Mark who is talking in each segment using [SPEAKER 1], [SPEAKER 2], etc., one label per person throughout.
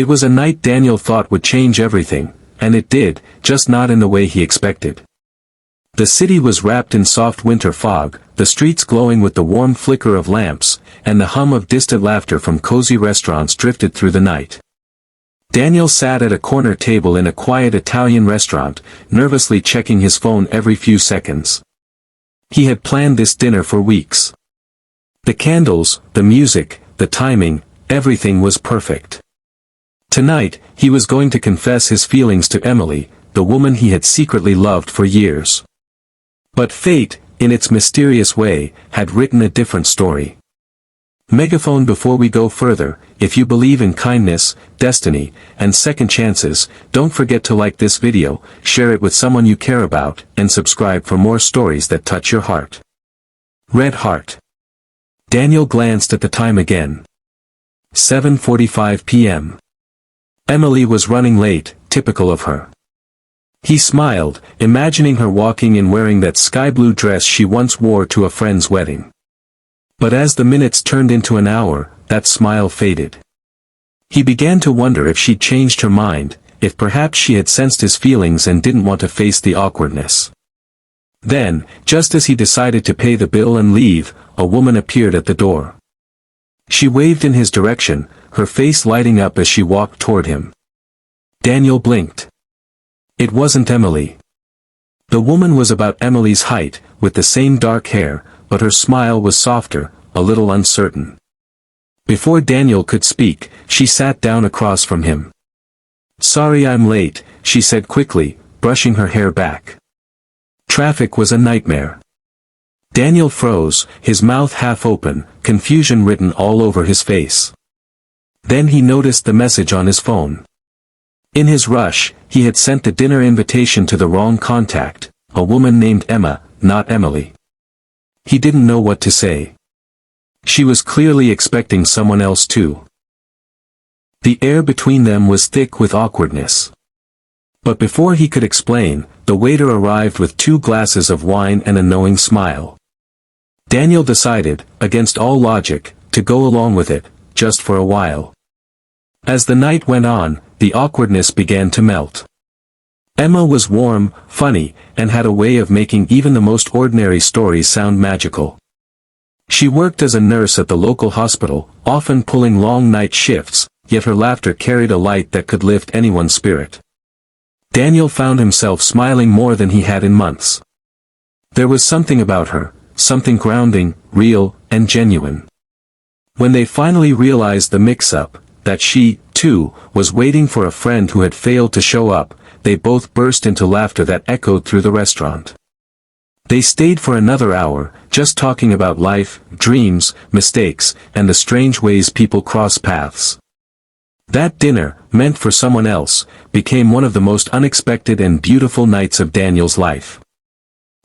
[SPEAKER 1] It was a night Daniel thought would change everything, and it did, just not in the way he expected. The city was wrapped in soft winter fog, the streets glowing with the warm flicker of lamps, and the hum of distant laughter from cozy restaurants drifted through the night. Daniel sat at a corner table in a quiet Italian restaurant, nervously checking his phone every few seconds. He had planned this dinner for weeks. The candles, the music, the timing, everything was perfect. Tonight, he was going to confess his feelings to Emily, the woman he had secretly loved for years. But fate, in its mysterious way, had written a different story. Megaphone: before we go further, if you believe in kindness, destiny, and second chances, don't forget to like this video, share it with someone you care about, and subscribe for more stories that touch your heart. Red heart. Daniel glanced at the time again. 7:45 p.m. Emily was running late, typical of her. He smiled, imagining her walking in wearing that sky-blue dress she once wore to a friend's wedding. But as the minutes turned into an hour, that smile faded. He began to wonder if she'd changed her mind, if perhaps she had sensed his feelings and didn't want to face the awkwardness. Then, just as he decided to pay the bill and leave, a woman appeared at the door. She waved in his direction, her face lighting up as she walked toward him. Daniel blinked. It wasn't Emily. The woman was about Emily's height, with the same dark hair, but her smile was softer, a little uncertain. Before Daniel could speak, she sat down across from him. "Sorry I'm late," she said quickly, brushing her hair back. Traffic was a nightmare. Daniel froze, his mouth half open, confusion written all over his face. Then he noticed the message on his phone. In his rush, he had sent the dinner invitation to the wrong contact, a woman named Emma, not Emily. He didn't know what to say. She was clearly expecting someone else too. The air between them was thick with awkwardness. But before he could explain, the waiter arrived with 2 glasses of wine and a knowing smile. Daniel decided, against all logic, to go along with it, just for a while. As the night went on, the awkwardness began to melt. Emma was warm, funny, and had a way of making even the most ordinary stories sound magical. She worked as a nurse at the local hospital, often pulling long night shifts, yet her laughter carried a light that could lift anyone's spirit. Daniel found himself smiling more than he had in months. There was something about her, something grounding, real, and genuine. When they finally realized the mix-up, that she, too, was waiting for a friend who had failed to show up, they both burst into laughter that echoed through the restaurant. They stayed for another hour, just talking about life, dreams, mistakes, and the strange ways people cross paths. That dinner, meant for someone else, became one of the most unexpected and beautiful nights of Daniel's life.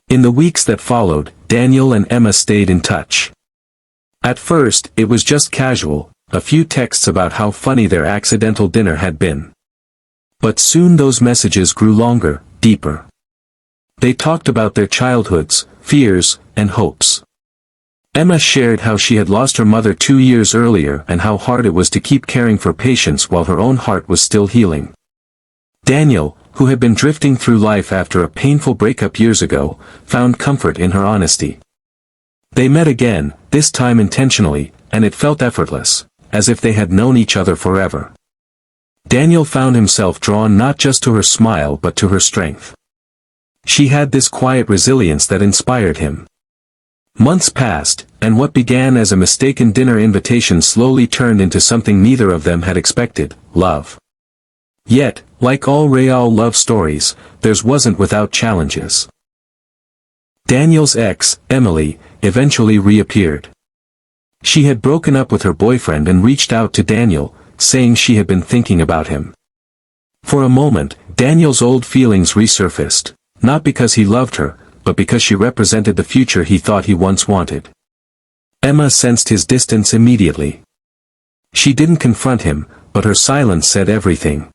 [SPEAKER 1] In the weeks that followed, Daniel and Emma stayed in touch. At first, it was just casual, a few texts about how funny their accidental dinner had been. But soon those messages grew longer, deeper. They talked about their childhoods, fears, and hopes. Emma shared how she had lost her mother 2 years earlier and how hard it was to keep caring for patients while her own heart was still healing. Daniel, who had been drifting through life after a painful breakup years ago, found comfort in her honesty. They met again, this time intentionally, and it felt effortless, as if they had known each other forever. Daniel found himself drawn not just to her smile but to her strength. She had this quiet resilience that inspired him. Months passed, and what began as a mistaken dinner invitation slowly turned into something neither of them had expected: love. Yet, like all real love stories, theirs wasn't without challenges. Daniel's ex, Emily, eventually reappeared. She had broken up with her boyfriend and reached out to Daniel, saying she had been thinking about him. For a moment, Daniel's old feelings resurfaced, not because he loved her, but because she represented the future he thought he once wanted. Emma sensed his distance immediately. She didn't confront him, but her silence said everything.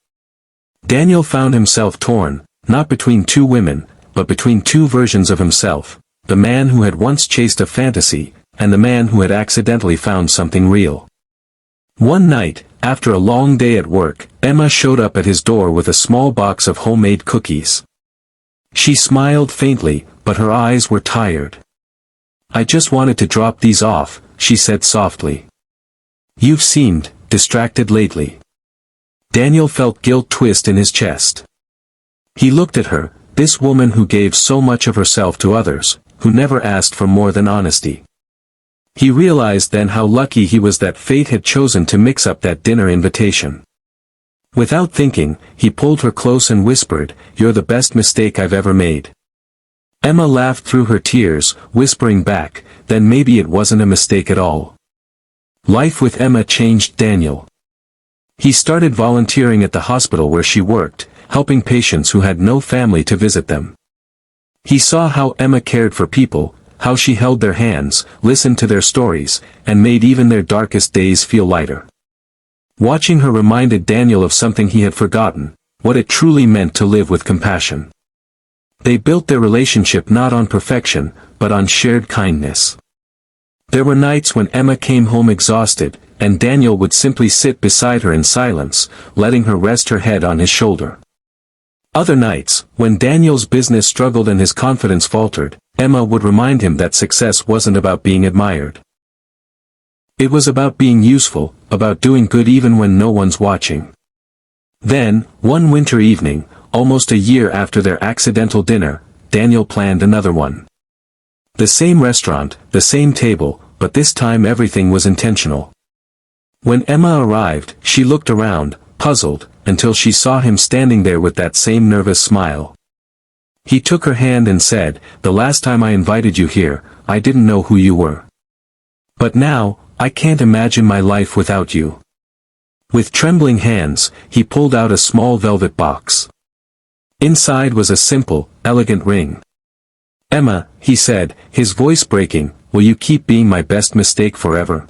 [SPEAKER 1] Daniel found himself torn, not between 2 women, but between 2 versions of himself, the man who had once chased a fantasy, and the man who had accidentally found something real. One night, after a long day at work, Emma showed up at his door with a small box of homemade cookies. She smiled faintly, but her eyes were tired. "I just wanted to drop these off," she said softly. "You've seemed distracted lately." Daniel felt guilt twist in his chest. He looked at her, this woman who gave so much of herself to others, who never asked for more than honesty. He realized then how lucky he was that fate had chosen to mix up that dinner invitation. Without thinking, he pulled her close and whispered, "You're the best mistake I've ever made." Emma laughed through her tears, whispering back, "Then maybe it wasn't a mistake at all." Life with Emma changed Daniel. He started volunteering at the hospital where she worked, helping patients who had no family to visit them. He saw how Emma cared for people, how she held their hands, listened to their stories, and made even their darkest days feel lighter. Watching her reminded Daniel of something he had forgotten, what it truly meant to live with compassion. They built their relationship not on perfection, but on shared kindness. There were nights when Emma came home exhausted, and Daniel would simply sit beside her in silence, letting her rest her head on his shoulder. Other nights, when Daniel's business struggled and his confidence faltered, Emma would remind him that success wasn't about being admired. It was about being useful, about doing good even when no one's watching. Then, one winter evening, almost a year after their accidental dinner, Daniel planned another one. The same restaurant, the same table, but this time everything was intentional. When Emma arrived, she looked around, puzzled, until she saw him standing there with that same nervous smile. He took her hand and said, "The last time I invited you here, I didn't know who you were. But now, I can't imagine my life without you." With trembling hands, he pulled out a small velvet box. Inside was a simple, elegant ring. "Emma," he said, his voice breaking, "will you keep being my best mistake forever?"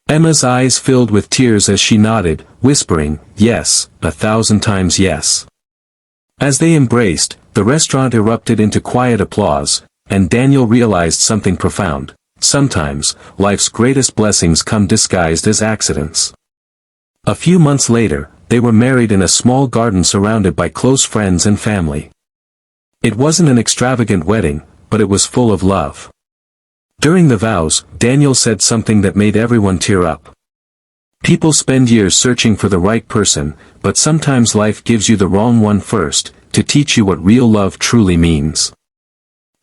[SPEAKER 1] Emma's eyes filled with tears as she nodded, whispering, "Yes, 1,000 times yes." As they embraced, the restaurant erupted into quiet applause, and Daniel realized something profound. Sometimes, life's greatest blessings come disguised as accidents. A few months later, they were married in a small garden surrounded by close friends and family. It wasn't an extravagant wedding, but it was full of love. During the vows, Daniel said something that made everyone tear up. "People spend years searching for the right person, but sometimes life gives you the wrong one first, to teach you what real love truly means."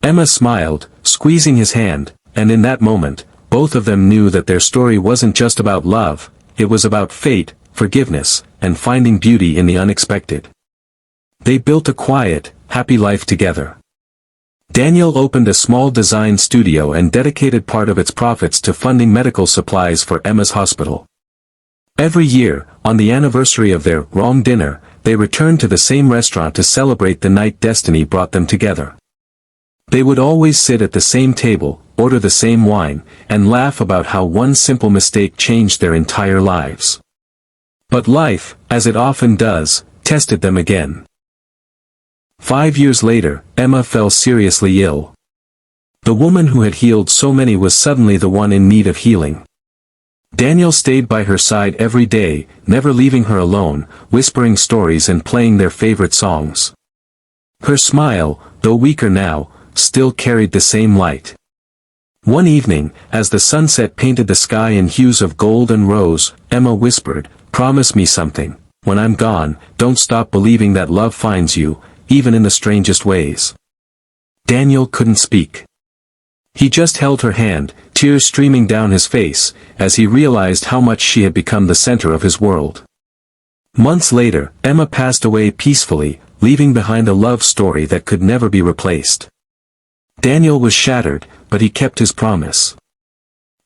[SPEAKER 1] Emma smiled, squeezing his hand, and in that moment, both of them knew that their story wasn't just about love, it was about fate, forgiveness, and finding beauty in the unexpected. They built a quiet, happy life together. Daniel opened a small design studio and dedicated part of its profits to funding medical supplies for Emma's hospital. Every year, on the anniversary of their wrong dinner, they returned to the same restaurant to celebrate the night destiny brought them together. They would always sit at the same table, order the same wine, and laugh about how one simple mistake changed their entire lives. But life, as it often does, tested them again. 5 years later, Emma fell seriously ill. The woman who had healed so many was suddenly the one in need of healing. Daniel stayed by her side every day, never leaving her alone, whispering stories and playing their favorite songs. Her smile, though weaker now, still carried the same light. One evening, as the sunset painted the sky in hues of gold and rose, Emma whispered, "Promise me something. When I'm gone, don't stop believing that love finds you, even in the strangest ways." Daniel couldn't speak. He just held her hand, tears streaming down his face, as he realized how much she had become the center of his world. Months later, Emma passed away peacefully, leaving behind a love story that could never be replaced. Daniel was shattered, but he kept his promise.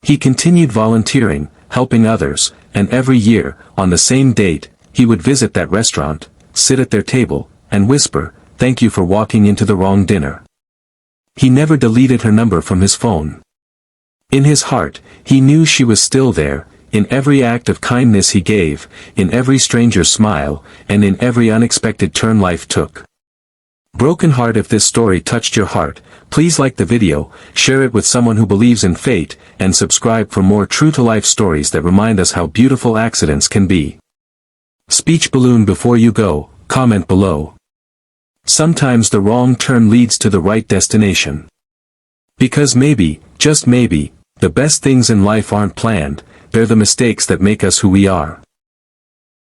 [SPEAKER 1] He continued volunteering, helping others, and every year, on the same date, he would visit that restaurant, sit at their table, and whisper, "Thank you for walking into the wrong dinner." He never deleted her number from his phone. In his heart, he knew she was still there, in every act of kindness he gave, in every stranger's smile, and in every unexpected turn life took. Broken heart, if this story touched your heart, please like the video, share it with someone who believes in fate, and subscribe for more true-to-life stories that remind us how beautiful accidents can be. Speech balloon, before you go, comment below. Sometimes the wrong turn leads to the right destination. Because maybe, just maybe, the best things in life aren't planned, they're the mistakes that make us who we are.